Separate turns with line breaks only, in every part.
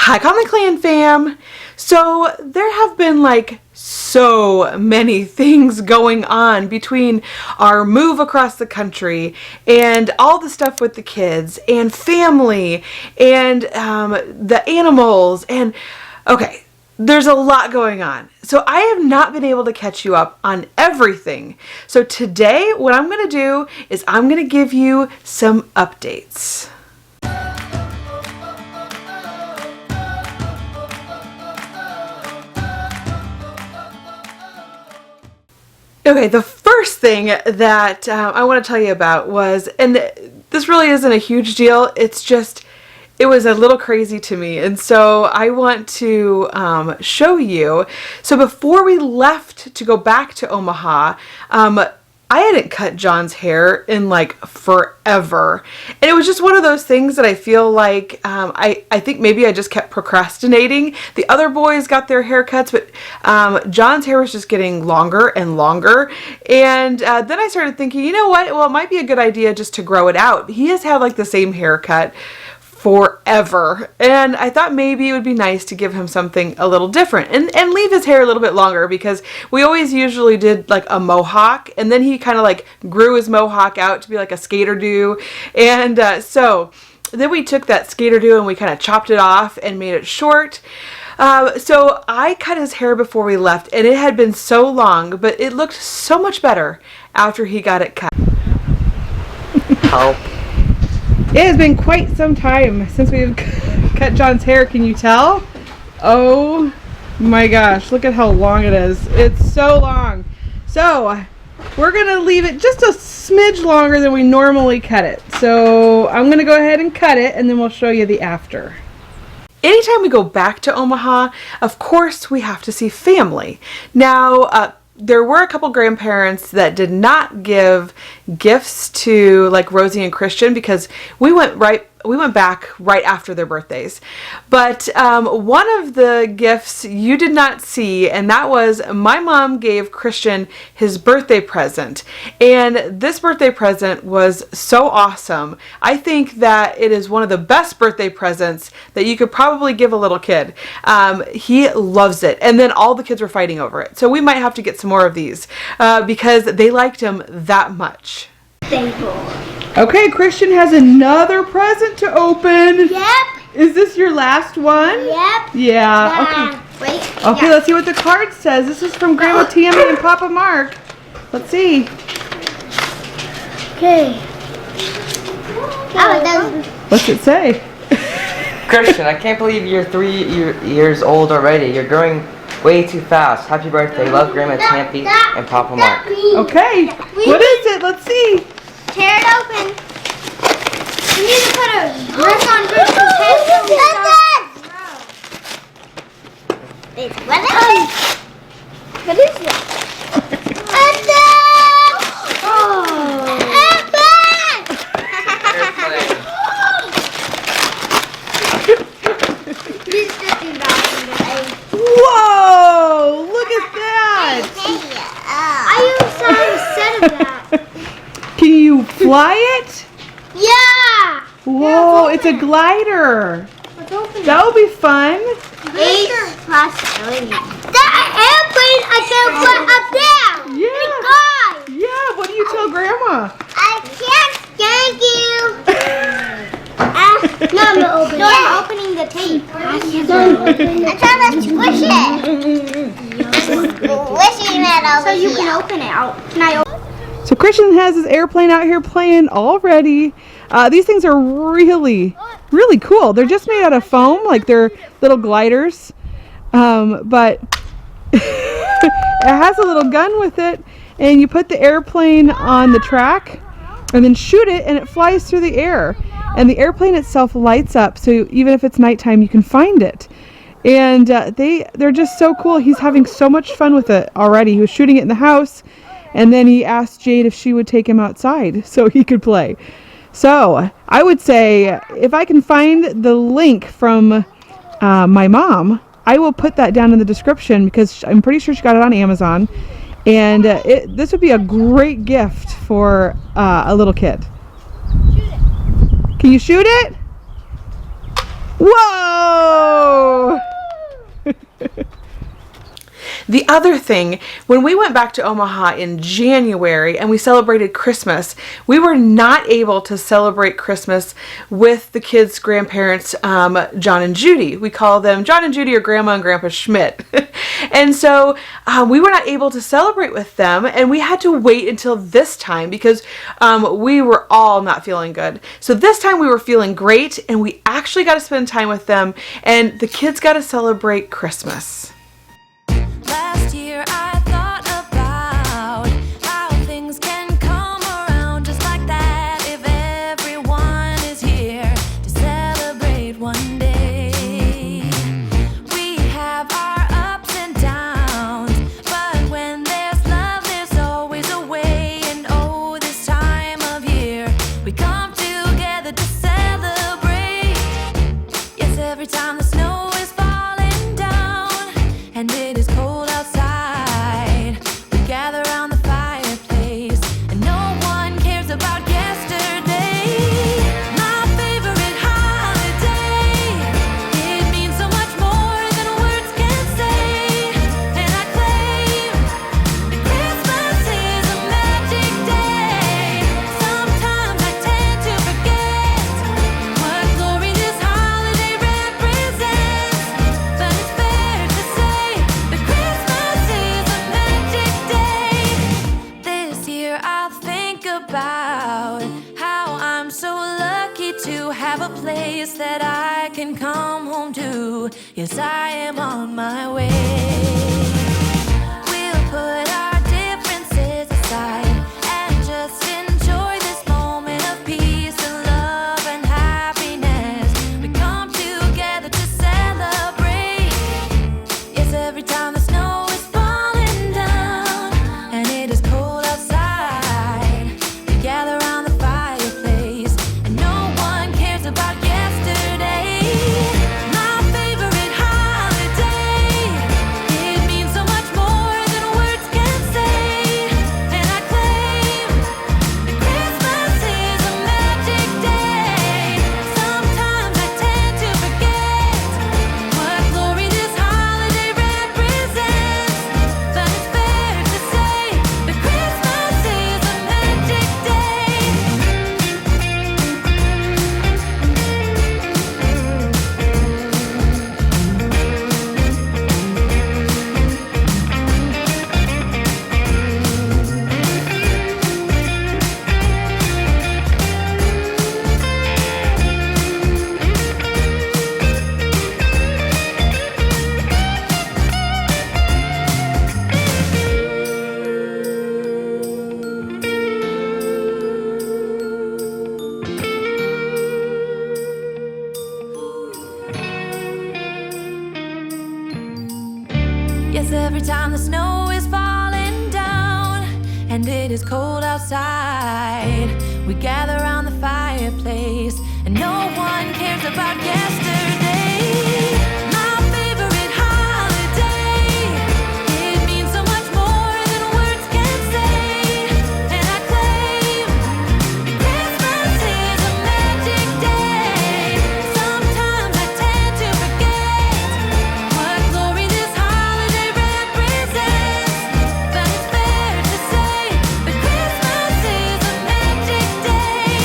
Hi Conley Clan fam! So there have been like so many things going on between our move across the country and all the stuff with the kids and family and the animals and okay, there's a lot going on. So I have not been able to catch you up on everything. So today what I'm going to do is I'm going to give you some updates. Okay, the first thing that I want to tell you about was, and this really isn't a huge deal, it's just, it was a little crazy to me, and so I want to show you. So before we left to go back to Omaha, I hadn't cut John's hair in like forever. And it was just one of those things that I feel like, I think maybe I just kept procrastinating. The other boys got their haircuts, but John's hair was just getting longer and longer. And then I started thinking, you know what? Well, it might be a good idea just to grow it out. He has had like the same haircut forever, and I thought maybe it would be nice to give him something a little different and leave his hair a little bit longer, because we always usually did like a mohawk, and then he kind of like grew his mohawk out to be like a skater do, and so then we took that skater do and we kind of chopped it off and made it short. So I cut his hair before we left, and it had been so long, but it looked so much better after he got it cut.
Help.
It has been quite some time since we've cut John's hair, can you tell? Oh my gosh, look at how long it is. It's so long. So we're gonna leave it just a smidge longer than we normally cut it. So I'm gonna go ahead and cut it, and then we'll show you the after. Anytime we go back to Omaha, of course we have to see family. Now, there were a couple grandparents that did not give gifts to like Rosie and Christian, because we went back right after their birthdays. But one of the gifts you did not see, and that was my mom gave Christian his birthday present. And this birthday present was so awesome. I think that it is one of the best birthday presents that you could probably give a little kid. He loves it. And then all the kids were fighting over it. So we might have to get some more of these because they liked him that much. Okay, Christian has another present to open.
Yep.
Is this your last one?
Yep.
Yeah. Okay.
Wait.
Okay, let's see what the card says. This is from Grandma Tammy and Papa Mark. Let's see.
Okay.
What's it say?
Christian, I can't believe you're 3 years old already. You're growing way too fast. Happy birthday. Love, Grandma Tammy and Papa Mark.
Okay. What is it? Let's see.
Tear it open. We need to put a dress on Christian's head. What is that?
Whoa! Look at that!
I am so upset of that.
Can you fly it?
Yeah!
Whoa, it's a glider. That would be fun.
That airplane I can put up there.
Yeah. Yeah, what do you tell Grandma?
I can't thank you. No, I'm opening. No, I'm opening the tape. I'm trying to squish it. Squishing it over so you can open it. Can I open it?
So Christian has his airplane out here playing already. These things are really cool. They're just made out of foam, like they're little gliders. But it has a little gun with it, and you put the airplane on the track and then shoot it, and it flies through the air. And the airplane itself lights up, so even if it's nighttime, you can find it. And they're just so cool. He's having so much fun with it already. He was shooting it in the house, and then he asked Jade if she would take him outside so he could play. So I would say if I can find the link from my mom, I will put that down in the description, because I'm pretty sure she got it on Amazon. And this would be a great gift for a little kid. Can you shoot it? Whoa! The other thing, when we went back to Omaha in January and we celebrated Christmas, we were not able to celebrate Christmas with the kids' grandparents, John and Judy. We call them John and Judy, or Grandma and Grandpa Schmidt. And so we were not able to celebrate with them, and we had to wait until this time because we were all not feeling good. So this time we were feeling great, and we actually got to spend time with them, and the kids got to celebrate Christmas.
Last year I thought about how things can come around just like that if everyone is here to celebrate one day. We have our ups and downs, but when there's love there's always a way. And oh, this time of year we come together to celebrate. Yes, every time the snow is falling down and it is cold outside, we gather around the fireplace and no one cares about yesterday. My favorite holiday, it means so much more than words can say. And I claim that Christmas is a magic day. Sometimes I tend to forget what glory this holiday represents, but it's fair to say that Christmas is a magic day. This year I'll think about how I'm so lucky to have a place that I can come home to. Yes, I am on my way. We'll put our differences aside and just enjoy this moment of peace and love and happiness. We come together to celebrate. Yes, every time the snow is falling down and it is cold outside, we gather around the fireplace and no one cares about yesterday. My favorite holiday, it means so much more than words can say. And I claim that Christmas is a magic day. Sometimes I tend to forget what glory this holiday represents, but it's fair to say that Christmas is a magic day. Yes, every time the snow is falling down and it is cold outside, we gather around the fireplace and no one cares about yesterday. My favorite holiday, it means so much more than words can say. And I claim that Christmas is a magic day. Sometimes I tend to forget what glory this holiday represents, but it's fair to say that Christmas is a magic day.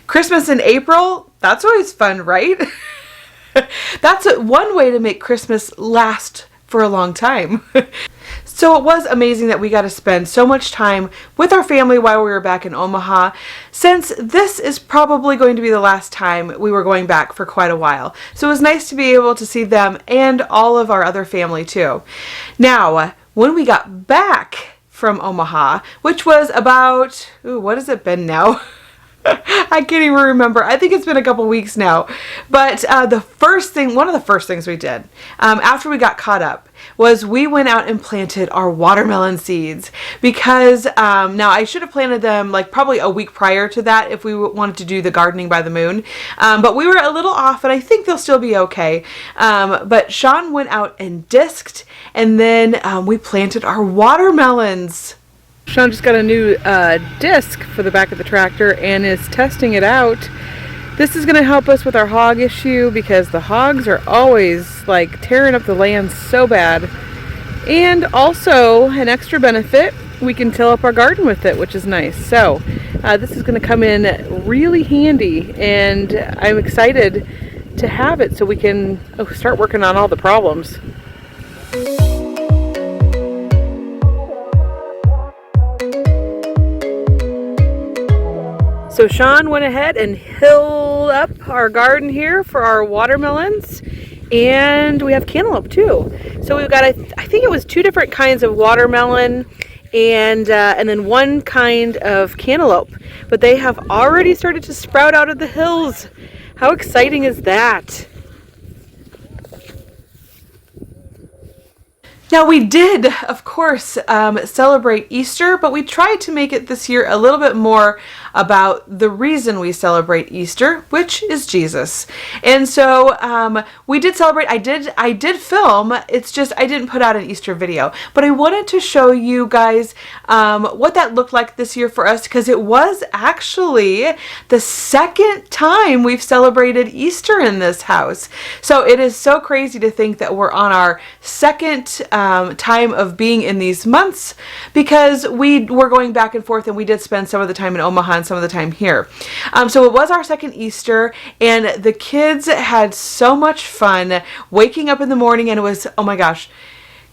Christmas in April, that's always fun, right? That's one way to make Christmas last for a long time. So it was amazing that we got to spend so much time with our family while we were back in Omaha, since this is probably going to be the last time we were going back for quite a while. So it was nice to be able to see them and all of our other family too. Now, when we got back from Omaha, which was about, what has it been now? I can't even remember. I think it's been a couple weeks now. But one of the first things we did after we got caught up was we went out and planted our watermelon seeds, because now I should have planted them like probably a week prior to that if we wanted to do the gardening by the moon. But we were a little off, and I think they'll still be okay. But Sean went out and disked, and then we planted our watermelons. Sean just got a new disc for the back of the tractor and is testing it out. This is going to help us with our hog issue because the hogs are always like tearing up the land so bad. And also an extra benefit, we can till up our garden with it, which is nice. So this is going to come in really handy, and I'm excited to have it so we can start working on all the problems. So Sean went ahead and hilled up our garden here for our watermelons, and we have cantaloupe too. So we've got, I think it was 2 different kinds of watermelon and then 1 kind of cantaloupe. But they have already started to sprout out of the hills. How exciting is that? Now we did, of course, celebrate Easter, but we tried to make it this year a little bit more about the reason we celebrate Easter, which is Jesus. And so we did celebrate. I did film. It's just I didn't put out an Easter video, but I wanted to show you guys what that looked like this year for us, because it was actually the 2nd time we've celebrated Easter in this house. So it is so crazy to think that we're on our 2nd time of being in these months, because we were going back and forth, and we did spend some of the time in Omaha and some of the time here. So it was our 2nd Easter, and the kids had so much fun waking up in the morning, and it was, oh my gosh,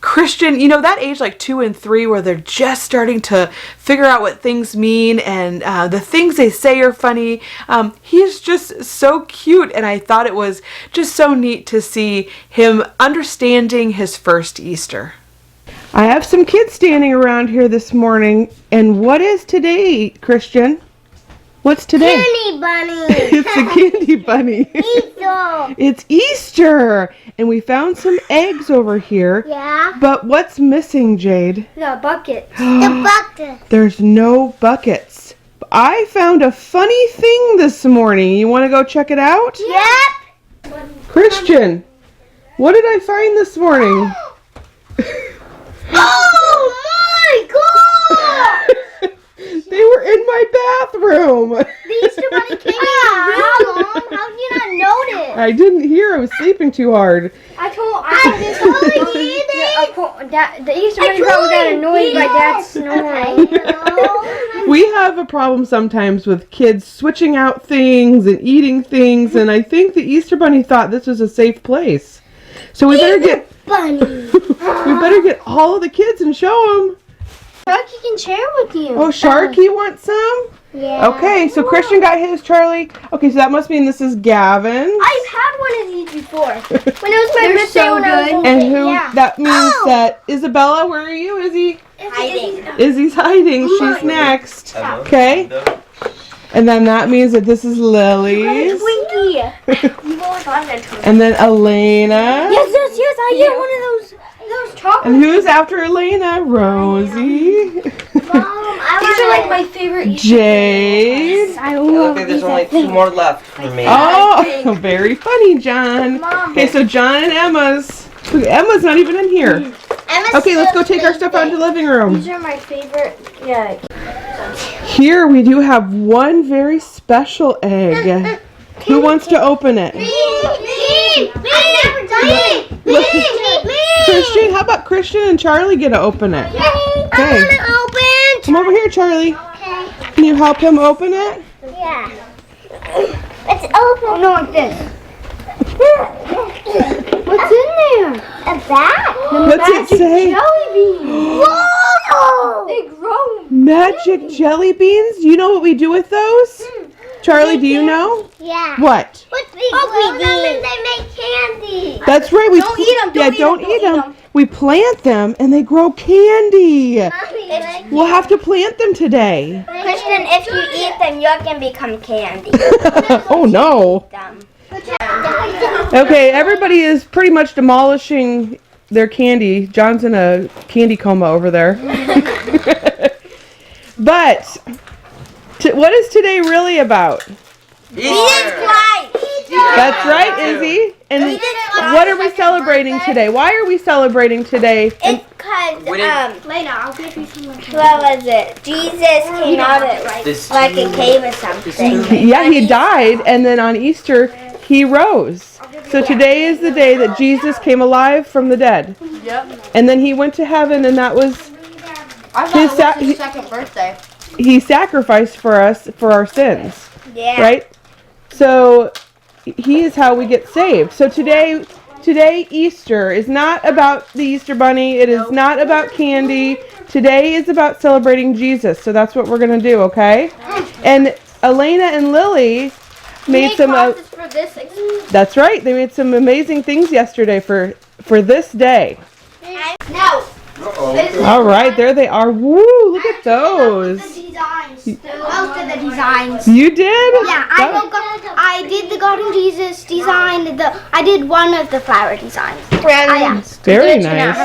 Christian, you know, that age like 2 and 3 where they're just starting to figure out what things mean, and the things they say are funny. He's just so cute, and I thought it was just so neat to see him understanding his first Easter. I have some kids standing around here this morning, and what is today, Christian? What's today?
Candy bunny.
It's a candy bunny.
Easter.
It's Easter, and we found some eggs over here.
Yeah.
But what's missing, Jade?
The bucket. The bucket.
There's no buckets. I found a funny thing this morning. You want to go check it out?
Yep.
Christian, what did I find this morning?
Oh my God!
They were in my bathroom.
The Easter bunny came in your room. How did you not notice?
I didn't hear. I was sleeping too hard.
I told you.
The Easter bunny probably got annoyed by Dad's snoring.
We have a problem sometimes with kids switching out things and eating things, and I think the Easter bunny thought this was a safe place. So we better get all of the kids and show them.
Sharky can share with you.
Oh, Sharky wants some?
Yeah.
Okay, so Christian got his, Charlie. Okay, so that must mean this is Gavin's.
I've had one of these before. When it was my birthday
so
when I was
good.
And who?
Yeah.
That means that Isabella, where are you? Izzy?
Hiding.
Izzy's hiding. She's next. Okay. And then that means that this is Lily's.
Twinkie.
And then Elena.
Yes, I get one of those chocolates.
And who's after Elena? Rosie.
Mom,
These are like my favorite Easter
Jade.
I
It
love
looks like there's only 2 more left for me.
Oh, very funny, John. Okay, so John and Emma's. Look, Emma's not even in here. Okay, let's go take our stuff out into the living room.
These are my favorite. Yeah.
Here we do have one very special egg. Who wants to open it?
Me. I've never done it. Me.
Christian, how about Christian and Charlie get to open it?
Okay. I want to open.
Come over here, Charlie.
Okay.
Can you help him open it?
Yeah. Let's open.
No, like this.
What's in there? A bat?
What's it say?
Jelly beans.
Whoa!
They grow.
Magic jelly beans? Do you know what we do with those? Charlie, do you know?
Yeah.
What?
What's they grow them and they make candy.
That's right. We
Don't eat 'em,
Yeah, don't eat them. We plant them and they grow candy. We'll have to plant them today.
Christian, if you eat them, you can become candy.
Oh no.
Them.
Okay, everybody is pretty much demolishing their candy. John's in a candy coma over there. But what is today really about?
Easter!
You
That's right, Izzy. And what are we celebrating today? Why are we celebrating today?
It's because,
Lena, I'll give you some.
what was it? Jesus came out of like a cave or something.
Yeah, he died, and then on Easter, he rose. So today is the day that Jesus came alive from the dead.
Yep.
And then he went to heaven, and that was
I thought it was his second birthday.
he sacrificed for us for our sins,
Yeah.
right? So he is how we get saved. So today Easter is not about the Easter bunny. It is not about candy. Today is about celebrating Jesus. So that's what we're going to do, okay? And Elena and Lily made some
for this.
that's right. They made some amazing things yesterday for this day.
No.
All right, there they are. Woo, look at those.
Designs. Most of the designs.
You did?
Yeah, I did the Golden Jesus design. I did one of the flower designs.
Very
How
nice.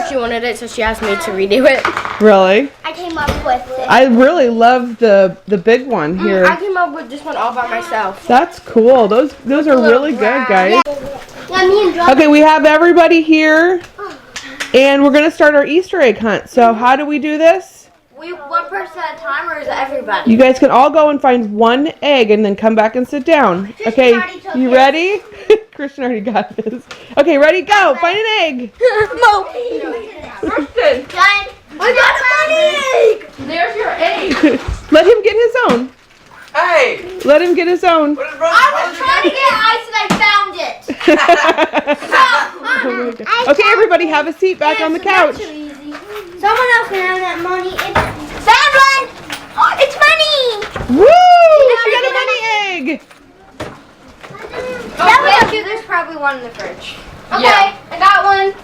she wanted it, so she asked me to redo it.
Really?
I came up with it.
I really love the big one here.
I came up with this one all by myself.
That's cool. Those are really good, guys.
Yeah, me and John.
Okay, we have everybody here, and we're gonna start our Easter egg hunt. So how do we do this?
One person at a time, or is it everybody?
You guys can all go and find one egg and then come back and sit down. Okay, you ready? Christian already got this. Okay, ready? Go! Find an egg! Kristen!
I got a money egg.
There's your egg.
Let him get his own.
Hey!
Let him get his own.
What is wrong?
I was trying to get ice and I found it.
Okay, everybody have a seat back on the couch.
Someone else can have that money. It's found one. Oh, it's money.
Woo! She got a money egg.
Thank you. There's probably one in the fridge.
Okay,
Yeah.
I got one.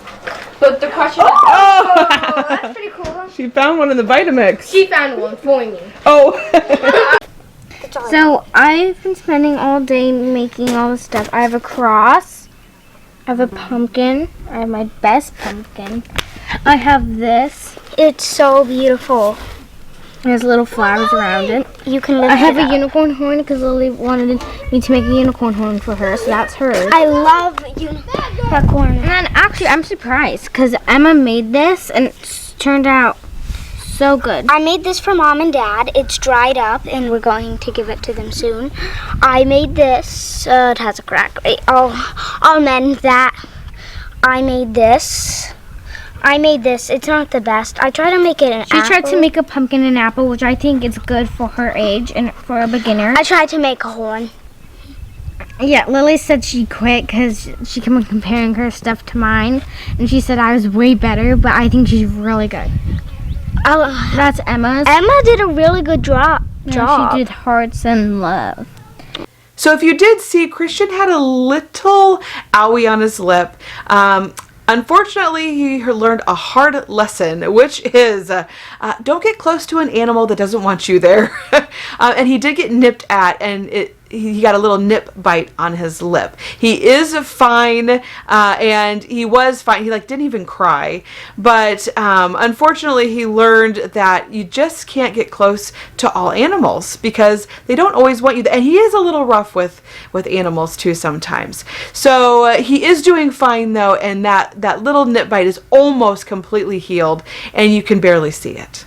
But the question is,
Oh!
that's pretty cool.
She found one in the Vitamix.
She found one for me.
Oh.
So I've been spending all day making all this stuff. I have a cross. I have a pumpkin. I have my best pumpkin. I have this. It's so beautiful. There's little flowers around it.
You can lift
I have
it
a
up.
unicorn horn because Lily wanted me to make a unicorn horn for her, so that's hers.
I love unicorn.
And then actually, I'm surprised because Emma made this and it's turned out so good.
I made this for Mom and Dad. It's dried up and we're going to give it to them soon. I made this. It has a crack. I'll mend that. I made this. It's not the best. I tried to make it an apple.
She tried to make a pumpkin and apple, which I think is good for her age and for a beginner.
I tried to make a horn.
Yeah, Lily said she quit because she kept on comparing her stuff to mine, and she said I was way better, but I think she's really good. That's Emma's.
Emma did a really good job.
She did hearts and love.
So if you did see, Christian had a little owie on his lip. Unfortunately, he learned a hard lesson, which is don't get close to an animal that doesn't want you there. And he did get nipped at, and he got a little nip bite on his lip. He is fine, and he was fine. He didn't even cry, but unfortunately, he learned that you just can't get close to all animals because they don't always want you. And he is a little rough with animals too sometimes. So he is doing fine though, and that little nip bite is almost completely healed, and you can barely see it.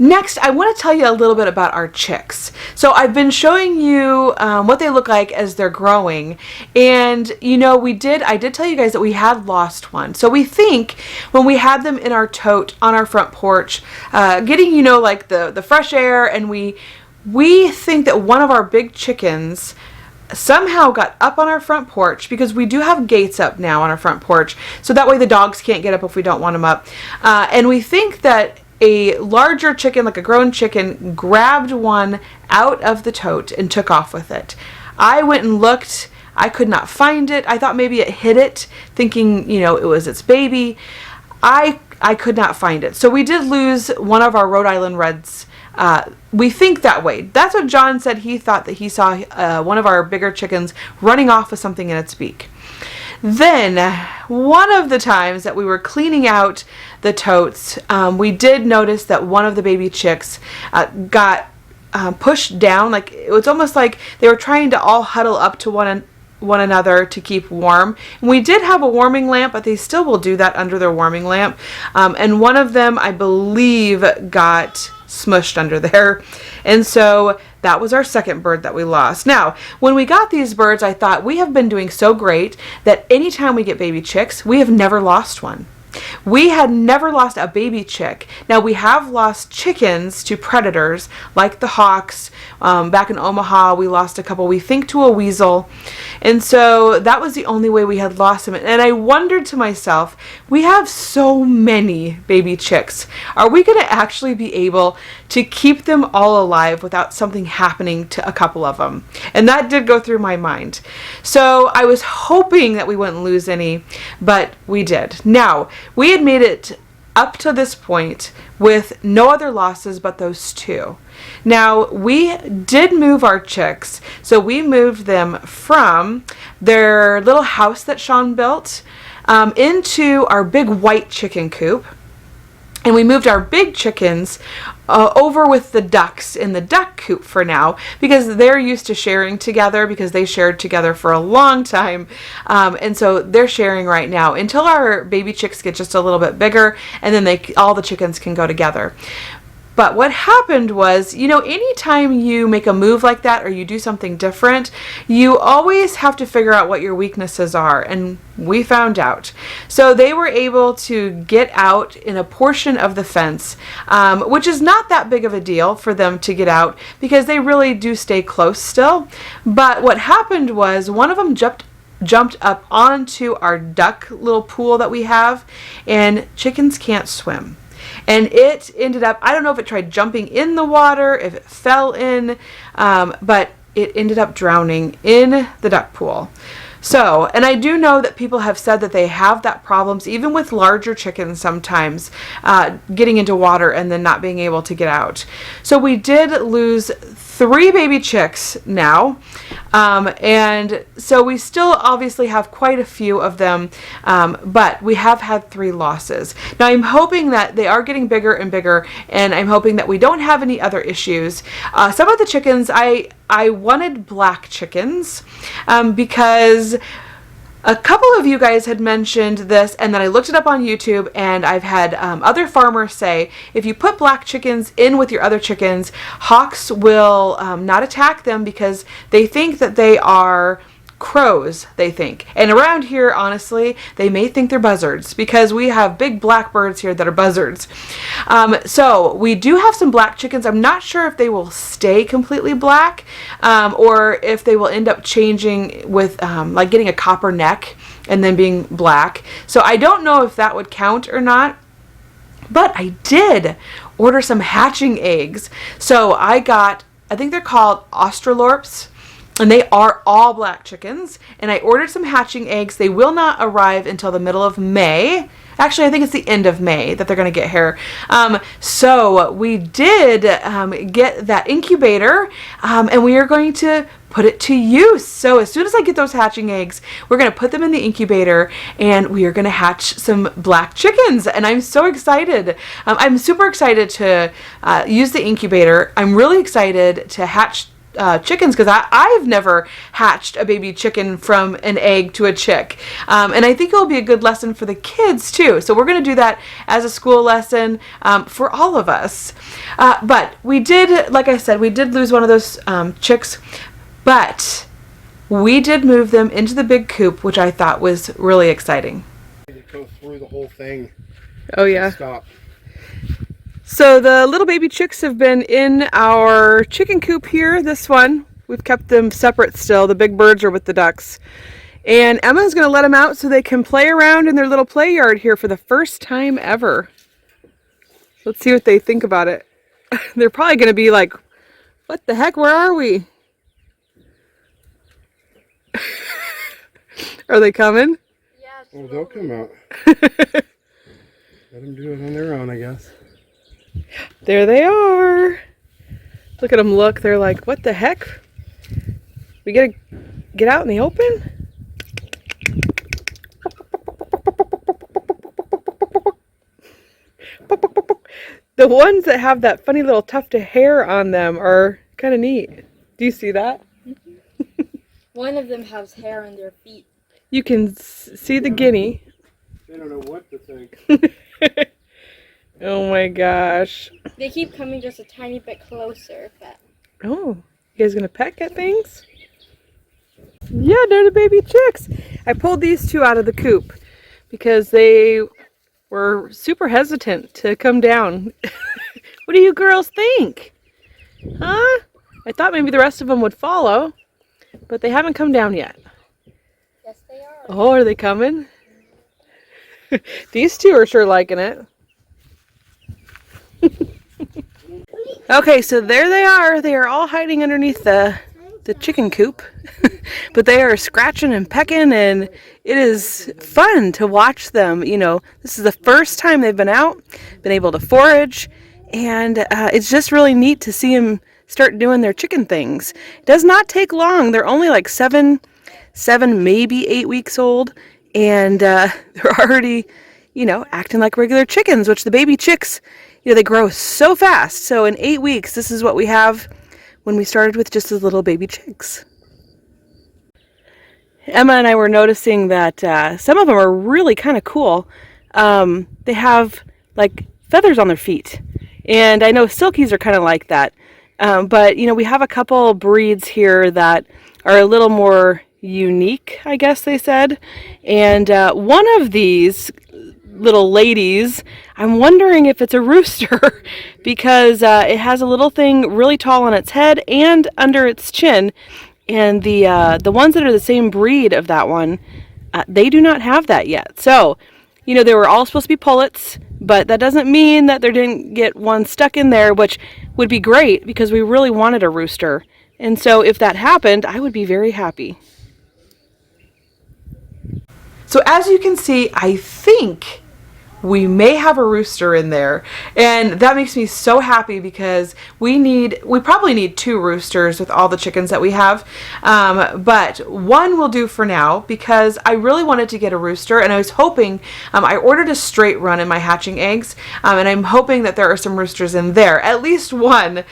Next, I want to tell you a little bit about our chicks. So I've been showing you what they look like as they're growing, and I did tell you guys that we had lost one. So we think when we had them in our tote on our front porch, getting the fresh air, and we think that one of our big chickens somehow got up on our front porch, because we do have gates up now on our front porch, so that way the dogs can't get up if we don't want them up. And we think that a larger chicken, like a grown chicken, grabbed one out of the tote and took off with it. I went and looked. I could not find it. I thought maybe it hit it, thinking, it was its baby. I could not find it. So we did lose one of our Rhode Island Reds. We think that way. That's what John said. He thought that he saw one of our bigger chickens running off with something in its beak. Then, one of the times that we were cleaning out the totes, we did notice that one of the baby chicks got pushed down. It was almost like they were trying to all huddle up to one one another to keep warm. And we did have a warming lamp, but they still will do that under their warming lamp. And one of them, I believe, got smushed under there. And so that was our second bird that we lost. Now, when we got these birds, I thought we have been doing so great that anytime we get baby chicks, we have never lost one. We had never lost a baby chick. Now, we have lost chickens to predators like the hawks. Back in Omaha, we lost a couple, we think, to a weasel. And so that was the only way we had lost them. And I wondered to myself, we have so many baby chicks. Are we going to actually be able to keep them all alive without something happening to a couple of them? And that did go through my mind. So I was hoping that we wouldn't lose any, but we did. Now, we had made it up to this point with no other losses but those two. Now, we did move our chicks. So we moved them from their little house that Sean built into our big white chicken coop. And we moved our big chickens over with the ducks in the duck coop for now, because they're used to sharing together, because they shared together for a long time. And so they're sharing right now until our baby chicks get just a little bit bigger, and then all the chickens can go together. But what happened was, you know, anytime you make a move like that or you do something different, you always have to figure out what your weaknesses are. And we found out. So they were able to get out in a portion of the fence, which is not that big of a deal for them to get out because they really do stay close still. But what happened was one of them jumped up onto our duck little pool that we have, and chickens can't swim. And it ended up, I don't know if it tried jumping in the water, if it fell in, but it ended up drowning in the duck pool. So, and I do know that people have said that they have that problems, even with larger chickens sometimes, getting into water and then not being able to get out. So we did lose 3 baby chicks now. And so we still obviously have quite a few of them, but we have had 3 losses. Now I'm hoping that they are getting bigger and bigger, and I'm hoping that we don't have any other issues. Some of the chickens, I wanted black chickens, because a couple of you guys had mentioned this, and then I looked it up on YouTube, and I've had other farmers say if you put black chickens in with your other chickens, hawks will not attack them because they think that they are crows, they think. And around here, honestly, they may think they're buzzards because we have big black birds here that are buzzards. So we do have some black chickens. I'm not sure if they will stay completely black, or if they will end up changing with like getting a copper neck and then being black. So I don't know if that would count or not. But I did order some hatching eggs. So I think they're called Australorps. And they are all black chickens. And I ordered some hatching eggs. They will not arrive until the middle of May. Actually, I think it's the end of May that they're going to get here. So we did get that incubator, and we are going to put it to use. So as soon as I get those hatching eggs, we're going to put them in the incubator, and we are going to hatch some black chickens. And I'm so excited. I'm super excited to use the incubator. I'm really excited to hatch chickens, because I've never hatched a baby chicken from an egg to a chick, and I think it'll be a good lesson for the kids too. So we're going to do that as a school lesson for all of us. But we did, like I said, we did lose one of those chicks, but we did move them into the big coop, which I thought was really exciting.
Go through the whole thing.
Oh yeah.
Stop.
So the little baby chicks have been in our chicken coop here, this one. We've kept them separate still. The big birds are with the ducks. And Emma's going to let them out so they can play around in their little play yard here for the first time ever. Let's see what they think about it. They're probably going to be like, what the heck, where are we? Are they coming?
Oh, they'll come out. Let them do it on their own, I guess.
There they are. Look at them look. They're like, what the heck? We gotta get out in the open? The ones that have that funny little tuft of hair on them are kind of neat. Do you see that?
One of them has hair on their feet.
You can see the guinea.
They don't know what to think.
Oh my gosh.
They keep coming just a tiny bit closer, but
Oh, you guys gonna peck at things? Yeah, they're the baby chicks. I pulled these two out of the coop because they were super hesitant to come down. What do you girls think? Huh? I thought maybe the rest of them would follow, but they haven't come down yet.
yes, they are.
Oh, are they coming? These two are sure liking it. Okay, so there they are. They are all hiding underneath the chicken coop. But they are scratching and pecking, and it is fun to watch them. You know, this is the first time they've been out, been able to forage, and it's just really neat to see them start doing their chicken things. It does not take long. They're only like seven, maybe 8 weeks old, and they're already, you know, acting like regular chickens, which the baby chicks, you know, they grow so fast. So in 8 weeks, this is what we have when we started with just as little baby chicks. Emma and I were noticing that some of them are really kind of cool. They have like feathers on their feet, and I know silkies are kind of like that. But you know, we have a couple breeds here that are a little more unique, I guess they said. And one of these little ladies, I'm wondering if it's a rooster because it has a little thing really tall on its head and under its chin. And the ones that are the same breed of that one, they do not have that yet. So, you know, they were all supposed to be pullets, but that doesn't mean that there didn't get one stuck in there, which would be great because we really wanted a rooster. And so if that happened, I would be very happy. So as you can see, I think we may have a rooster in there, and that makes me so happy because we probably need 2 roosters with all the chickens that we have, but one will do for now because I really wanted to get a rooster, and I was hoping, I ordered a straight run in my hatching eggs, and I'm hoping that there are some roosters in there, at least one,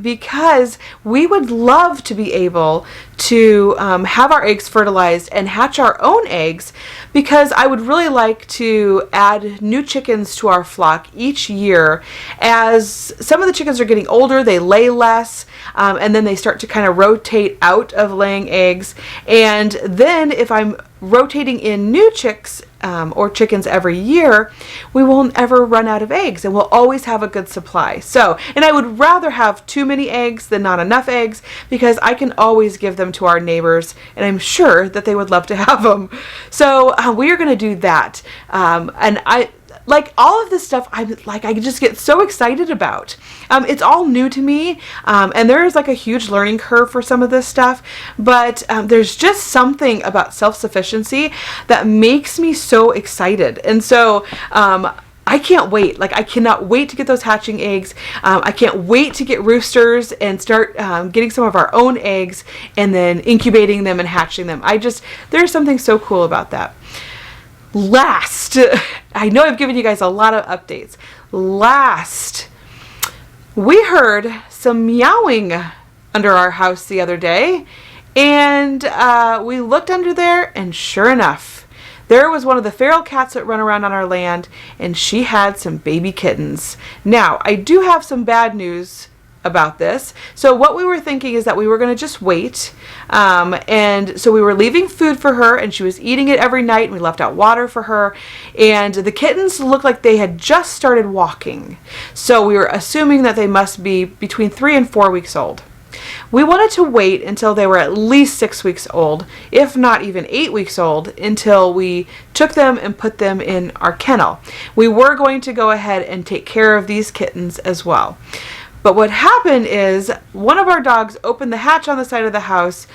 because we would love to be able to have our eggs fertilized and hatch our own eggs, because I would really like to add new chickens to our flock each year. As some of the chickens are getting older, they lay less, and then they start to kind of rotate out of laying eggs. And then if I'm rotating in new chicks or chickens every year, we won't ever run out of eggs, and we'll always have a good supply. So, and I would rather have too many eggs than not enough eggs, because I can always give them to our neighbors, and I'm sure that they would love to have them. So we are going to do that, and I like all of this stuff. I just get so excited about. It's all new to me, and there is like a huge learning curve for some of this stuff, but there's just something about self-sufficiency that makes me so excited. And so I can't wait. Like, I cannot wait to get those hatching eggs. I can't wait to get roosters and start getting some of our own eggs and then incubating them and hatching them. There's something so cool about that. Last, I know I've given you guys a lot of updates. Last, we heard some meowing under our house the other day, and we looked under there, and sure enough, there was one of the feral cats that run around on our land, and she had some baby kittens. Now, I do have some bad news about this. So what we were thinking is that we were going to just wait, and so we were leaving food for her, and she was eating it every night, and we left out water for her, and the kittens looked like they had just started walking. So we were assuming that they must be between 3 and 4 weeks old. We wanted to wait until they were at least 6 weeks old, if not even 8 weeks old, until we took them and put them in our kennel. We were going to go ahead and take care of these kittens as well. But what happened is one of our dogs opened the hatch on the side of the house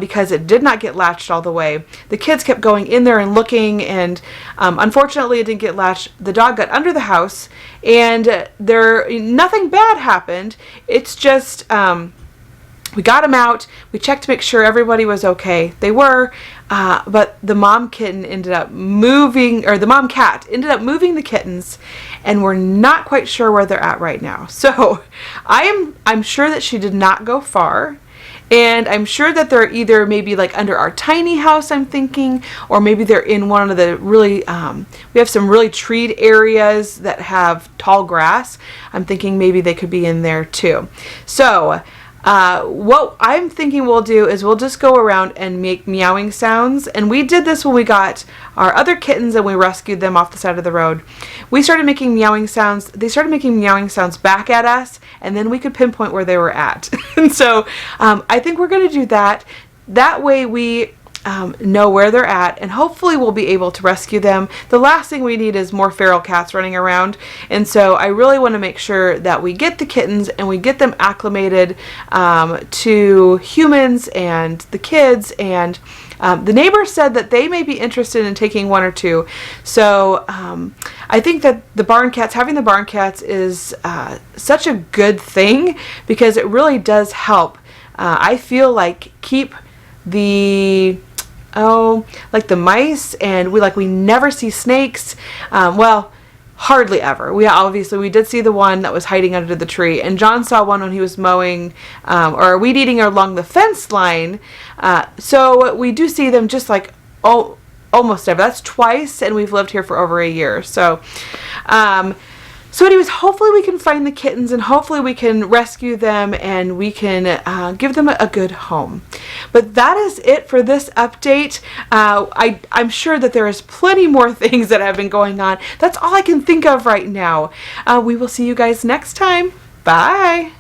because it did not get latched all the way. The kids kept going in there and looking, and unfortunately it didn't get latched. The dog got under the house, and nothing bad happened. It's just we got them out. We checked to make sure everybody was okay. They were, but the mom cat ended up moving the kittens, and we're not quite sure where they're at right now. So I'm sure that she did not go far, And I'm sure that they're either maybe like under our tiny house, I'm thinking, or maybe they're in one of the really, we have some really treed areas that have tall grass. I'm thinking maybe they could be in there too. So what I'm thinking we'll do is we'll just go around and make meowing sounds. And we did this when we got our other kittens and we rescued them off the side of the road. We started making meowing sounds. They started making meowing sounds back at us, and then we could pinpoint where they were at. And so I think we're going to do that. That way we know where they're at, and hopefully we'll be able to rescue them. The last thing we need is more feral cats running around, and so I really want to make sure that we get the kittens and we get them acclimated to humans and the kids, and the neighbors said that they may be interested in taking one or two. So I think that having the barn cats is such a good thing, because it really does help. I feel like keep the mice, and we never see snakes. Well, hardly ever. We did see the one that was hiding under the tree, and John saw one when he was mowing or weed eating along the fence line. So we do see them just like almost ever. That's twice, and we've lived here for over a year. So anyways, hopefully we can find the kittens, and hopefully we can rescue them, and we can give them a good home. But that is it for this update. I'm sure that there is plenty more things that have been going on. That's all I can think of right now. We will see you guys next time. Bye.